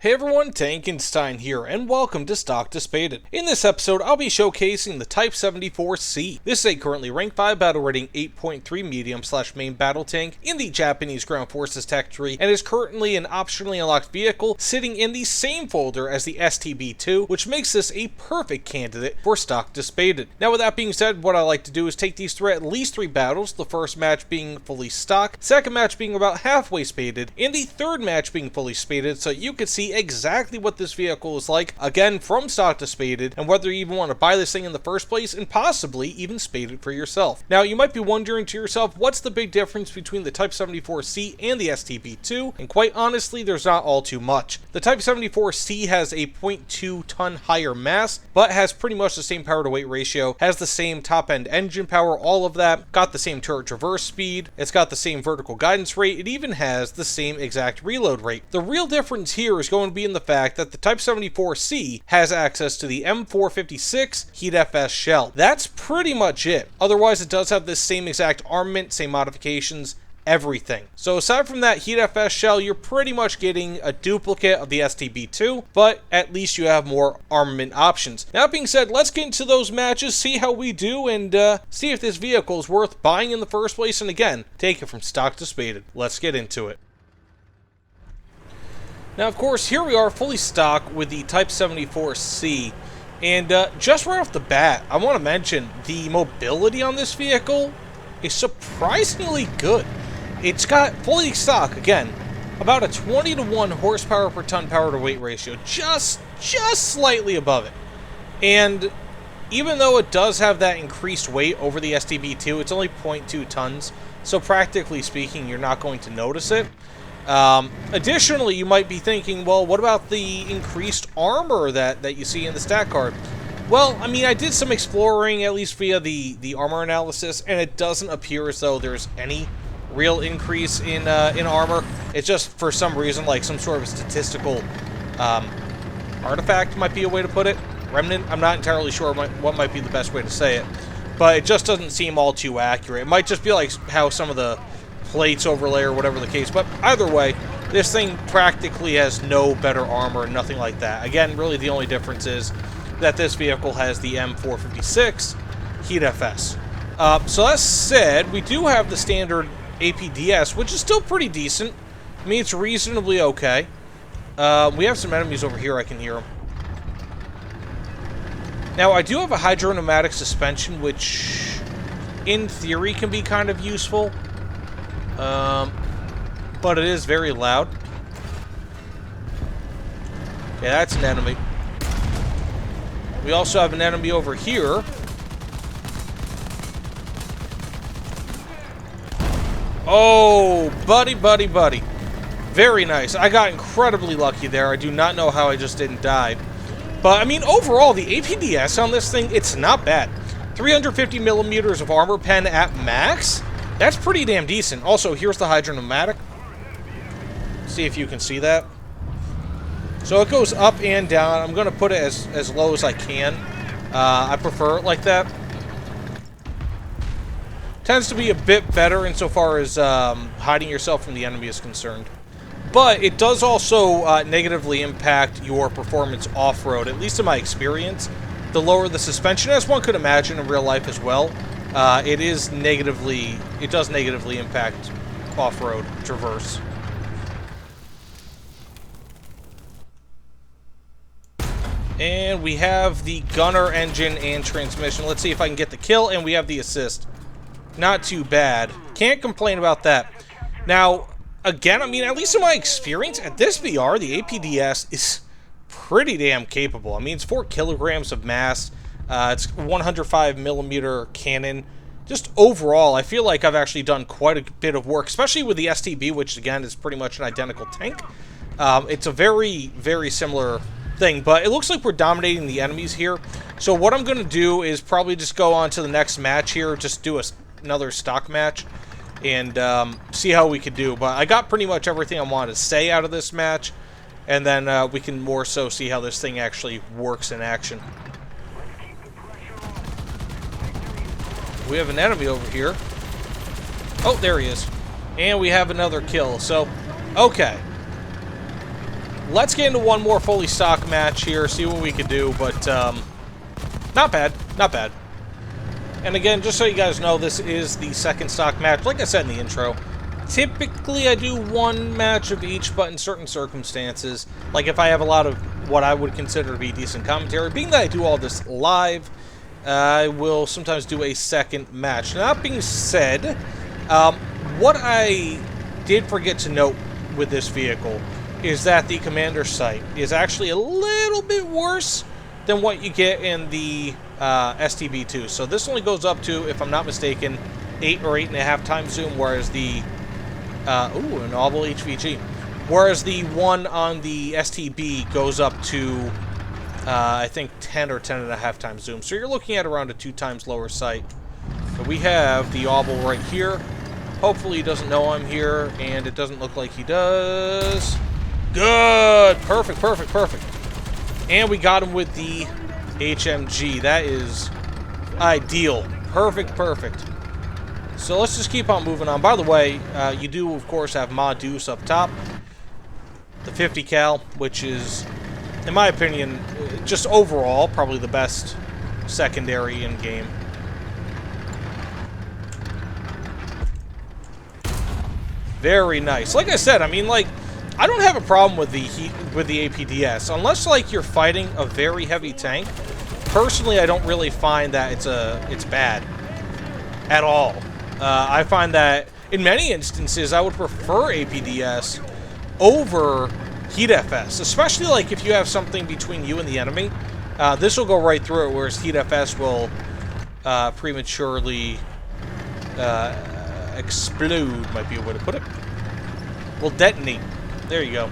Hey everyone, Tankenstein here, and welcome to Stock to Spaded. In this episode, I'll be showcasing the Type 74C. This is a currently rank 5 battle rating 8.3 medium/main battle tank in the Japanese Ground Forces Tech tree, and is currently an optionally unlocked vehicle sitting in the same folder as the STB2, which makes this a perfect candidate for Stock to Spaded. Now with that being said, what I like to do is take these through at least 3 battles, the first match being fully stock, second match being about halfway spaded, and the third match being fully spaded, so you can see exactly what this vehicle is like, again from stock to spaded, and whether you even want to buy this thing in the first place and possibly even spade it for yourself. Now you might be wondering to yourself, what's the big difference between the Type 74C and the STB2? And quite honestly, there's not all too much. The Type 74C has a 0.2 ton higher mass, but has pretty much the same power to weight ratio, has the same top end engine power, all of that, got the same turret traverse speed, it's got the same vertical guidance rate, it even has the same exact reload rate. The real difference here is going to be in the fact that the Type 74C has access to the M456 Heat FS shell. That's pretty much it. Otherwise, it does have this same exact armament, same modifications, everything. So aside from that Heat FS shell, you're pretty much getting a duplicate of the STB2, but at least you have more armament options. Now, that being said, let's get into those matches, see how we do, and see if this vehicle is worth buying in the first place, and again, take it from stock to spaded. Let's get into it. Now, of course, here we are fully stock with the Type 74C, and just right off the bat, I want to mention the mobility on this vehicle is surprisingly good. It's got fully stock, again, about a 20-to-1 horsepower per ton power to weight ratio, just slightly above it. And even though it does have that increased weight over the STB2, it's only 0.2 tons, so practically speaking, you're not going to notice it. Additionally, you might be thinking, well, what about the increased armor that you see in the stat card? Well, I mean, I did some exploring, at least via the armor analysis, and it doesn't appear as though there's any real increase in armor. It's just, for some reason, like some sort of statistical artifact might be a way to put it. Remnant? I'm not entirely sure what might be the best way to say it. But it just doesn't seem all too accurate. It might just be like how some of the plates overlay or whatever the case, but either way, this thing practically has no better armor, nothing like that. Again, really the only difference is that this vehicle has the M456 Heat FS. So that said, we do have the standard APDS, which is still pretty decent. I mean, it's reasonably okay. We have some enemies over here, I can hear them. Now, I do have a hydropneumatic suspension, which in theory can be kind of useful. But it is very loud. Okay, that's an enemy. We also have an enemy over here. Oh, buddy. Very nice. I got incredibly lucky there. I do not know how I just didn't die. But, I mean, overall, the APDS on this thing, it's not bad. 350 millimeters of armor pen at max? That's pretty damn decent. Also, here's the hydropneumatic. See if you can see that. So it goes up and down. I'm going to put it as low as I can. I prefer it like that. Tends to be a bit better insofar as hiding yourself from the enemy is concerned. But it does also negatively impact your performance off-road, at least in my experience. The lower the suspension, as one could imagine in real life as well, it does negatively impact off-road traverse. And we have the gunner engine and transmission. Let's see if I can get the kill, and we have the assist. Not too bad. Can't complain about that. Now, again, I mean, at least in my experience, at this VR, the APDS is pretty damn capable. I mean, it's 4 kilograms of mass. It's 105 millimeter cannon. Just overall, I feel like I've actually done quite a bit of work, especially with the STB, which again is pretty much an identical tank. It's a very, very similar thing, but it looks like we're dominating the enemies here. So what I'm going to do is probably just go on to the next match here, just do another stock match, and see how we could do. But I got pretty much everything I wanted to say out of this match, and then we can more so see how this thing actually works in action. We have an enemy over here. Oh, there he is. And we have another kill. So, okay. let's get into one more fully stock match here, see what we can do, but not bad, not bad. And again, just so you guys know, this is the second stock match. Like I said in the intro, typically I do one match of each, but in certain circumstances, like if I have a lot of what I would consider to be decent commentary, being that I do all this live, I will sometimes do a second match. Now, that being said, what I did forget to note with this vehicle is that the commander's sight is actually a little bit worse than what you get in the STB2. So this only goes up to, if I'm not mistaken, 8 or 8.5 times zoom, whereas the a novel HVG, whereas the one on the STB goes up to I think 10 or 10.5 times zoom. So you're looking at around a 2 times lower sight. So we have the obel right here. Hopefully he doesn't know I'm here, and it doesn't look like he does. Good! Perfect, perfect, perfect. And we got him with the HMG. That is ideal. Perfect, perfect. So let's just keep on moving on. By the way, you do, of course, have Ma Deuce up top. The 50 cal, which is, in my opinion, just overall, probably the best secondary in game. Very nice. Like I said, I mean, like, I don't have a problem with the APDS, unless, like, you're fighting a very heavy tank. Personally, I don't really find that it's bad at all. I find that in many instances, I would prefer APDS over Heat FS, especially like if you have something between you and the enemy. This will go right through it, whereas Heat FS will prematurely explode, might be a way to put it. Will detonate. There you go.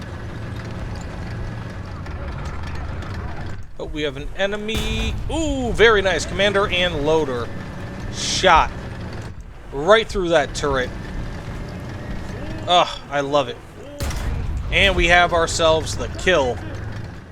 Oh, we have an enemy. Ooh, very nice. Commander and loader. Shot. Right through that turret. Ugh, I love it. And we have ourselves the kill.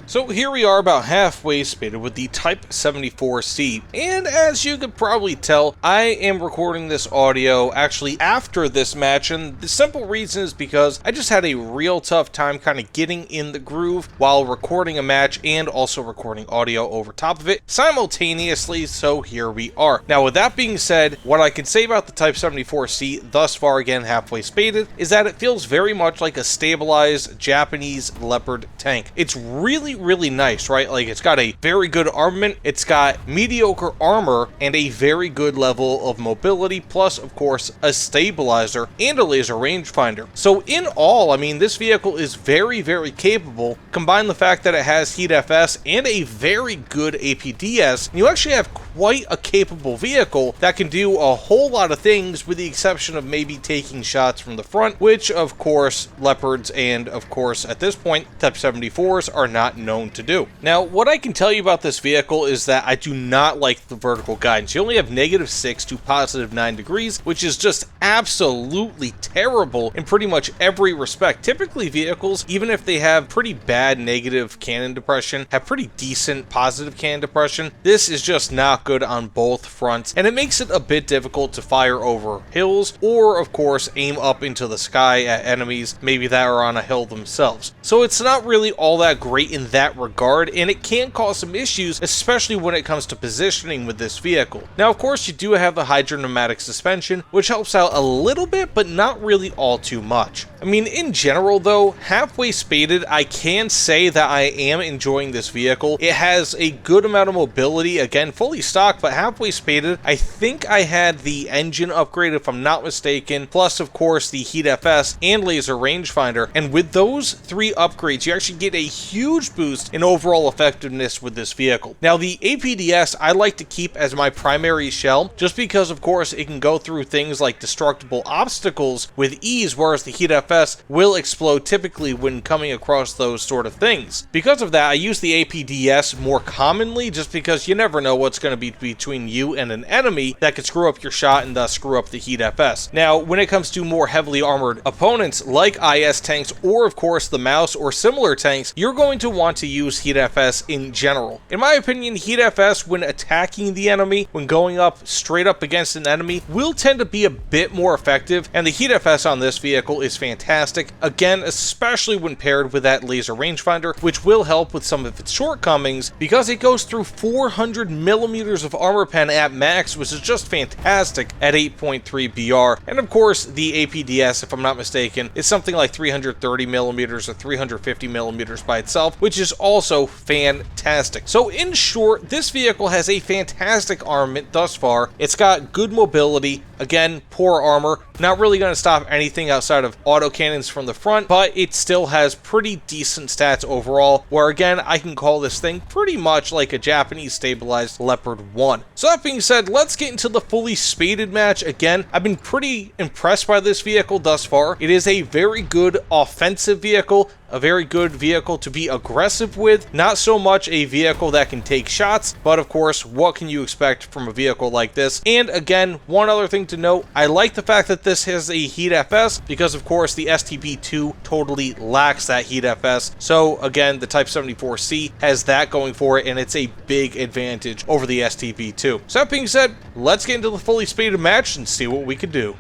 So here we are about halfway spaded with the Type 74C, and as you could probably tell, I am recording this audio actually after this match, and the simple reason is because I just had a real tough time kind of getting in the groove while recording a match and also recording audio over top of it simultaneously, so here we are. Now with that being said, what I can say about the Type 74C thus far, again halfway spaded, is that it feels very much like a stabilized Japanese Leopard tank. It's really nice, right? Like, it's got a very good armament, it's got mediocre armor, and a very good level of mobility, plus, of course, a stabilizer and a laser rangefinder. So in all, I mean, this vehicle is very capable. Combine the fact that it has Heat FS and a very good APDS, and you actually have quite a capable vehicle that can do a whole lot of things, with the exception of maybe taking shots from the front, which, of course, Leopards and, of course, at this point, Type 74s are not known to do. Now, what I can tell you about this vehicle is that I do not like the vertical guidance. You only have -6 to +9 degrees, which is just absolutely terrible in pretty much every respect. Typically, vehicles, even if they have pretty bad negative cannon depression, have pretty decent positive cannon depression. This is just not good on both fronts, and it makes it a bit difficult to fire over hills, or, of course, aim up into the sky at enemies, maybe that are on a hill themselves. So it's not really all that great in that regard, and it can cause some issues, especially when it comes to positioning with this vehicle. Now, of course, you do have the hydropneumatic suspension, which helps out a little bit, but not really all too much. I mean, in general, though, halfway spaded, I can say that I am enjoying this vehicle. It has a good amount of mobility, again, fully stocked, but halfway spaded, I think I had the engine upgrade, if I'm not mistaken, plus, of course, the Heat FS and laser rangefinder, and with those 3 upgrades, you actually get a huge boost in overall effectiveness with this vehicle. Now, the APDS I like to keep as my primary shell, just because, of course, it can go through things like destructible obstacles with ease, whereas the Heat FS will explode typically when coming across those sort of things. Because of that, I use the APDS more commonly, just because you never know what's going to be between you and an enemy that could screw up your shot and thus screw up the Heat FS. Now, when it comes to more heavily armored opponents like IS tanks or of course the Mouse or similar tanks, you're going to want to use Heat FS in general. In my opinion, Heat FS when attacking the enemy, when going up straight up against an enemy, will tend to be a bit more effective, and the Heat FS on this vehicle is fantastic, again, especially when paired with that laser rangefinder, which will help with some of its shortcomings because it goes through 400 millimeters of armor pen at max, which is just fantastic at 8.3 BR, and of course the APDS, if I'm not mistaken, is something like 330 millimeters or 350 millimeters by itself, which is also fantastic. So in short, this vehicle has a fantastic armament thus far. It's got good mobility, again, poor armor, not really going to stop anything outside of autocannons from the front, but it still has pretty decent stats overall, where again, I can call this thing pretty much like a Japanese stabilized Leopard 1. So that being said, let's get into the fully spaded match. Again, I've been pretty impressed by this vehicle thus far. It is a very good offensive vehicle, a very good vehicle to be aggressive with, not so much a vehicle that can take shots, but of course, what can you expect from a vehicle like this? And again, one other thing to note, I like the fact that this has a Heat FS, because of course the STB2 totally lacks that Heat FS. So again, the Type 74C has that going for it, and it's a big advantage over the STB2. So that being said, let's get into the fully spaded match and see what we can do.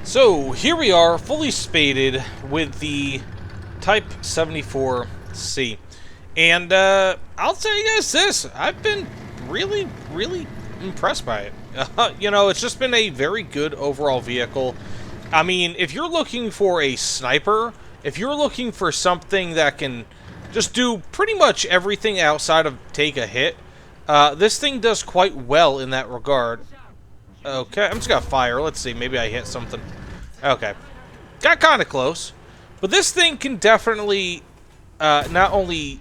So here we are, fully spaded with the Type 74C. And I'll tell you guys this, I've been really impressed by it. You know, it's just been a very good overall vehicle. I mean, if you're looking for a sniper, if you're looking for something that can just do pretty much everything outside of take a hit, this thing does quite well in that regard. Okay, I'm just gonna fire. Let's see, maybe I hit something. Okay. Got kind of close. But this thing can definitely not only...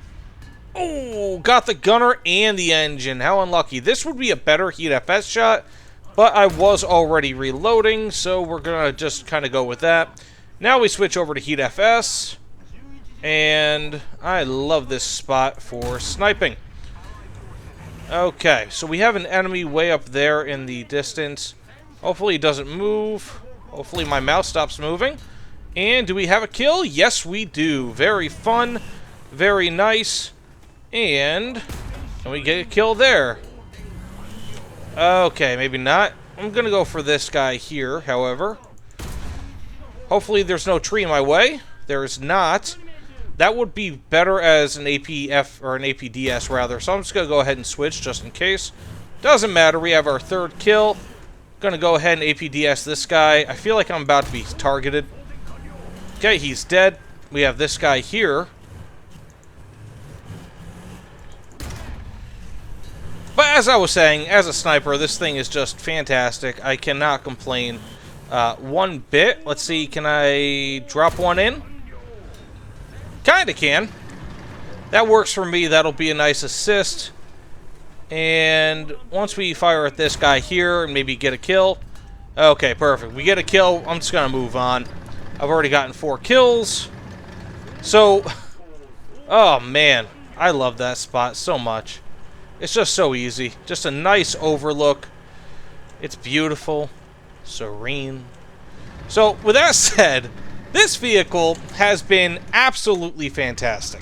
Oh, got the gunner and the engine. How unlucky. This would be a better Heat FS shot, but I was already reloading, so we're gonna just kind of go with that. Now we switch over to Heat FS, and I love this spot for sniping. Okay, so we have an enemy way up there in the distance. Hopefully he doesn't move. Hopefully my mouse stops moving. And do we have a kill? Yes, we do. Very fun. Very nice. And can we get a kill there? Okay, maybe not. I'm going to go for this guy here, however. Hopefully there's no tree in my way. There is not. That would be better as an APF, or an APDS rather. So I'm just going to go ahead and switch just in case. Doesn't matter. We have our third kill. Gonna go ahead and APDS this guy. I feel like I'm about to be targeted. Okay, he's dead. We have this guy here. But as I was saying, as a sniper, this thing is just fantastic. I cannot complain one bit. Let's see, can I drop one in? Kinda can. That works for me. That'll be a nice assist. And once we fire at this guy here and maybe get a kill. Okay, perfect. We get a kill. I'm just going to move on. I've already gotten 4 kills. So, oh man, I love that spot so much. It's just so easy. Just a nice overlook. It's beautiful. Serene. So, with that said, this vehicle has been absolutely fantastic.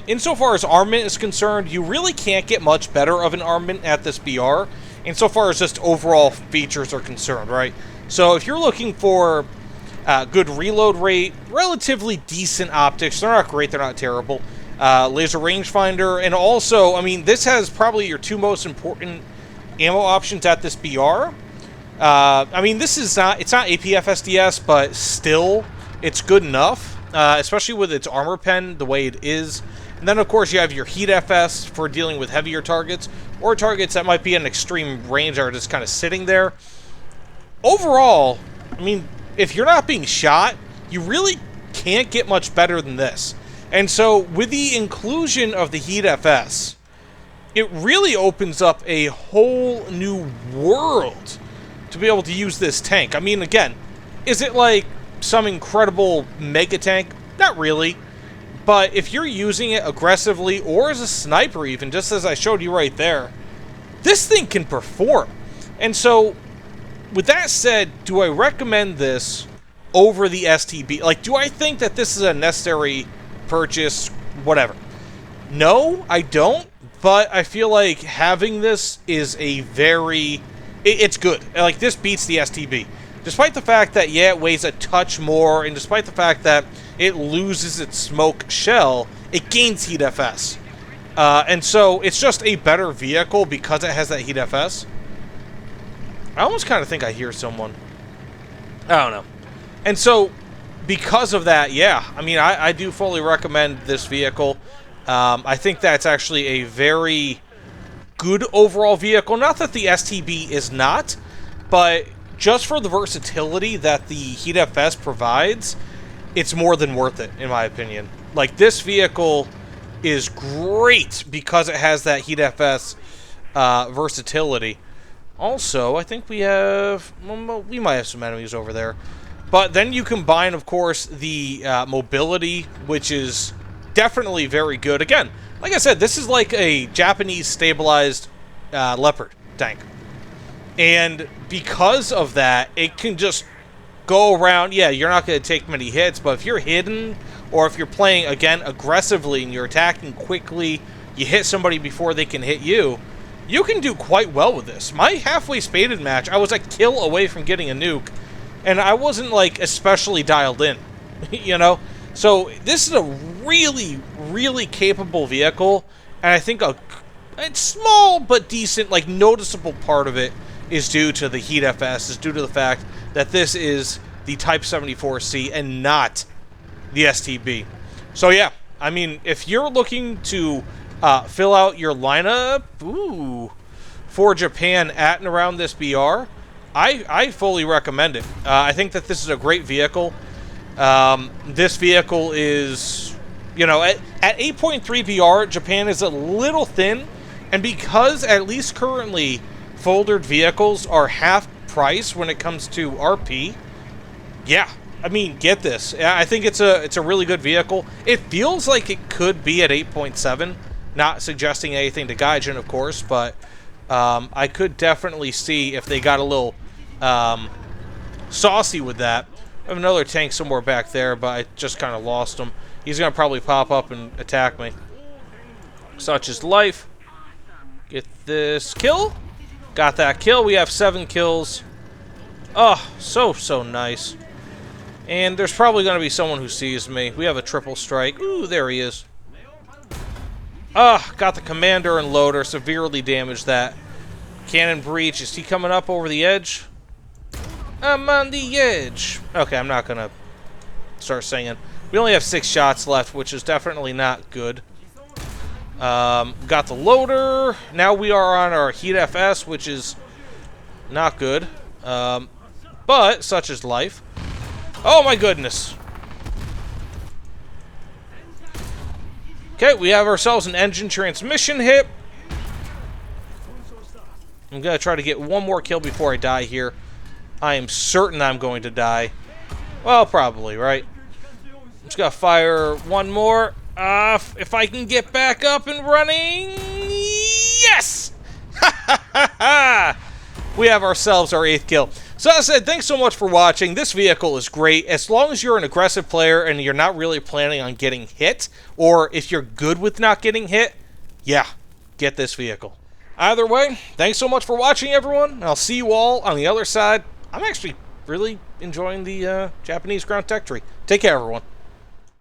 Insofar as armament is concerned, you really can't get much better of an armament at this BR, insofar as just overall features are concerned, right? So if you're looking for good reload rate, relatively decent optics, they're not great, they're not terrible, laser rangefinder, and also, I mean, this has probably your 2 most important ammo options at this BR. I mean, this is not, it's not APF SDS, but still, it's good enough. Especially with its armor pen the way it is. And then, of course, you have your Heat FS for dealing with heavier targets, or targets that might be in extreme range that are just kind of sitting there. Overall, I mean, if you're not being shot, you really can't get much better than this. And so, with the inclusion of the Heat FS, it really opens up a whole new world to be able to use this tank. I mean, again, is it like some incredible mega tank? Not really. But if you're using it aggressively or as a sniper even, just as I showed you right there, this thing can perform. And so, with that said, do I recommend this over the STB? Like, do I think that this is a necessary purchase? Whatever. No, I don't. But I feel like having this is a very... It's good. Like, this beats the STB. Despite the fact that, yeah, it weighs a touch more, and despite the fact that it loses its smoke shell, it gains heat FS. And so, it's just a better vehicle because it has that heat FS. I almost kind of think I hear someone. I don't know. And so, because of that, yeah, I mean, I do fully recommend this vehicle. I think that's actually a very good overall vehicle. Not that the STB is not, but just for the versatility that the heat FS provides, it's more than worth it, in my opinion. Like, this vehicle is great because it has that heat FS versatility. Also, I think we have... we might have some enemies over there. But then you combine, of course, the mobility, which is definitely very good. Again, like I said, this is like a Japanese stabilized Leopard tank. And because of that, it can just go around. Yeah, you're not going to take many hits, but if you're hidden, or if you're playing, again, aggressively, and you're attacking quickly, you hit somebody before they can hit you, you can do quite well with this. My halfway spaded match, I was a kill away from getting a nuke, and I wasn't, like, especially dialed in, you know? So, this is a really, really capable vehicle, and I think it's small but decent, like, noticeable part of it is due to the heat FS, is due to the fact that this is the Type 74C and not the STB. So, yeah, I mean, if you're looking to fill out your lineup, for Japan at and around this BR, I fully recommend it. I think that this is a great vehicle. This vehicle is, you know, at 8.3 BR, Japan is a little thin, and because at least currently foldered vehicles are half price when it comes to RP, yeah, I mean, get this. I think it's a really good vehicle. It feels like it could be at 8.7. Not suggesting anything to Gaijin, of course, but I could definitely see if they got a little saucy with that. I have another tank somewhere back there, but I just kind of lost him. He's going to probably pop up and attack me. Such is life. Get this kill. Got that kill. We have 7 kills. Oh, so nice. And there's probably going to be someone who sees me. We have a triple strike. Ooh, there he is. Got the commander and loader. Severely damaged that. Cannon breach. Is he coming up over the edge? I'm on the edge. Okay, I'm not going to start singing. We only have 6 shots left, which is definitely not good. Got the loader. Now we are on our heat FS, which is not good. But such is life. Oh my goodness. Okay, we have ourselves an engine transmission hit. I'm going to try to get one more kill before I die here. I am certain I'm going to die. Well, probably, right? I'm just going to fire one more. If I can get back up and running. Yes! We have ourselves our 8th kill. So as I said, thanks so much for watching. This vehicle is great. As long as you're an aggressive player and you're not really planning on getting hit, or if you're good with not getting hit, yeah, get this vehicle. Either way, thanks so much for watching, everyone, and I'll see you all on the other side. I'm actually really enjoying the Japanese ground tech tree. Take care, everyone.